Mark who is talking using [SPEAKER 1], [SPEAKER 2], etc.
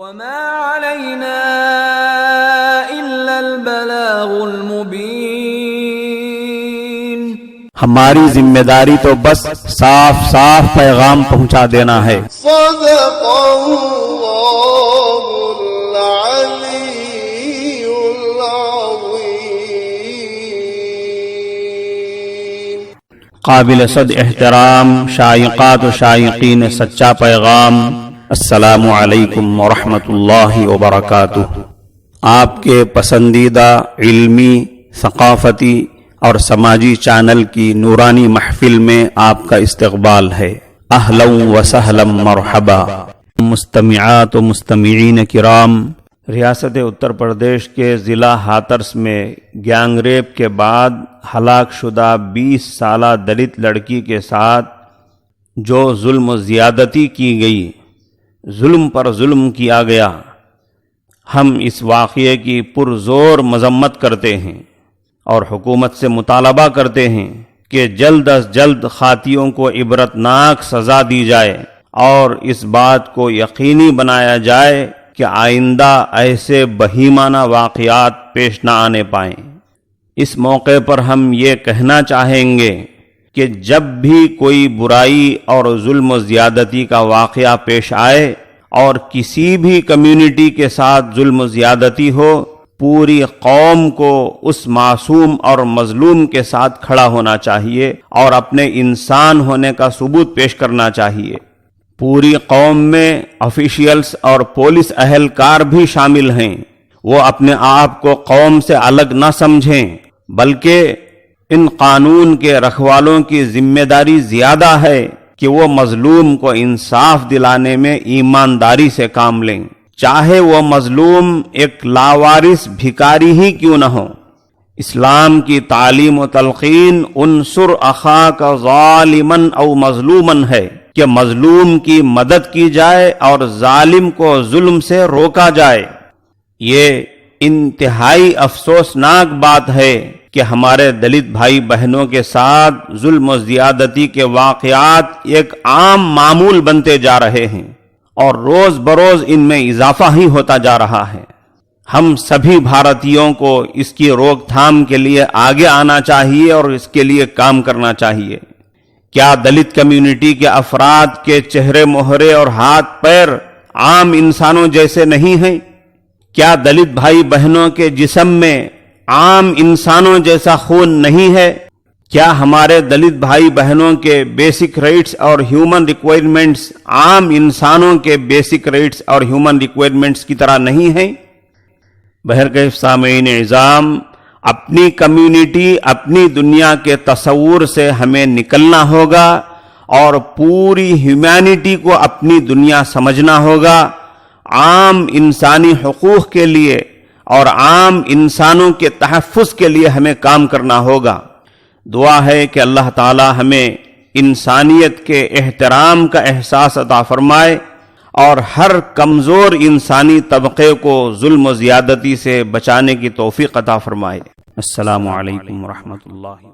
[SPEAKER 1] وما علينا إلا البلاغ المبين.
[SPEAKER 2] ہماری ذمہ داری تو بس صاف صاف پیغام پہنچا دینا ہے.
[SPEAKER 3] صدق اللہ العلی العظیم.
[SPEAKER 2] قابل صد احترام شائقات و شائقین سچا پیغام، السلام علیکم ورحمۃ اللہ وبرکاتہ. آپ کے پسندیدہ علمی، ثقافتی اور سماجی چینل کی نورانی محفل میں آپ کا استقبال ہے. اہلا و سہلا مرحبا. مستمعات و مستمعین کرام، ریاست اتر پردیش کے ضلع ہاترس میں گینگ ریپ کے بعد ہلاک شدہ 20 سالہ دلت لڑکی کے ساتھ جو ظلم و زیادتی کی گئی، ظلم پر ظلم کیا گیا، ہم اس واقعے کی پرزور مذمت کرتے ہیں اور حکومت سے مطالبہ کرتے ہیں کہ جلد از جلد خاطیوں کو عبرتناک سزا دی جائے اور اس بات کو یقینی بنایا جائے کہ آئندہ ایسے بہیمانہ واقعات پیش نہ آنے پائیں. اس موقع پر ہم یہ کہنا چاہیں گے کہ جب بھی کوئی برائی اور ظلم و زیادتی کا واقعہ پیش آئے اور کسی بھی کمیونٹی کے ساتھ ظلم و زیادتی ہو، پوری قوم کو اس معصوم اور مظلوم کے ساتھ کھڑا ہونا چاہیے اور اپنے انسان ہونے کا ثبوت پیش کرنا چاہیے. پوری قوم میں آفیشیلز اور پولیس اہلکار بھی شامل ہیں. وہ اپنے آپ کو قوم سے الگ نہ سمجھیں، بلکہ ان قانون کے رکھوالوں کی ذمہ داری زیادہ ہے کہ وہ مظلوم کو انصاف دلانے میں ایمانداری سے کام لیں، چاہے وہ مظلوم ایک لاوارث بھکاری ہی کیوں نہ ہو. اسلام کی تعلیم و تلقین انصر اخاک ظالما او مظلوما ہے کہ مظلوم کی مدد کی جائے اور ظالم کو ظلم سے روکا جائے. یہ انتہائی افسوسناک بات ہے کہ ہمارے دلت بھائی بہنوں کے ساتھ ظلم و زیادتی کے واقعات ایک عام معمول بنتے جا رہے ہیں اور روز بروز ان میں اضافہ ہی ہوتا جا رہا ہے. ہم سبھی بھارتیوں کو اس کی روک تھام کے لیے آگے آنا چاہیے اور اس کے لیے کام کرنا چاہیے. کیا دلت کمیونٹی کے افراد کے چہرے مہرے اور ہاتھ پیر عام انسانوں جیسے نہیں ہیں؟ کیا دلت بھائی بہنوں کے جسم میں عام انسانوں جیسا خون نہیں ہے؟ کیا ہمارے دلت بھائی بہنوں کے بیسک رائٹس اور ہیومن ریکوائرمنٹس عام انسانوں کے بیسک رائٹس اور ہیومن ریکوائرمنٹس کی طرح نہیں ہیں؟ بہرکیف سامعین اعظام، اپنی کمیونٹی، اپنی دنیا کے تصور سے ہمیں نکلنا ہوگا اور پوری ہیومینٹی کو اپنی دنیا سمجھنا ہوگا. عام انسانی حقوق کے لیے اور عام انسانوں کے تحفظ کے لیے ہمیں کام کرنا ہوگا. دعا ہے کہ اللہ تعالی ہمیں انسانیت کے احترام کا احساس عطا فرمائے اور ہر کمزور انسانی طبقے کو ظلم و زیادتی سے بچانے کی توفیق عطا فرمائے. السلام علیکم ورحمۃ اللہ.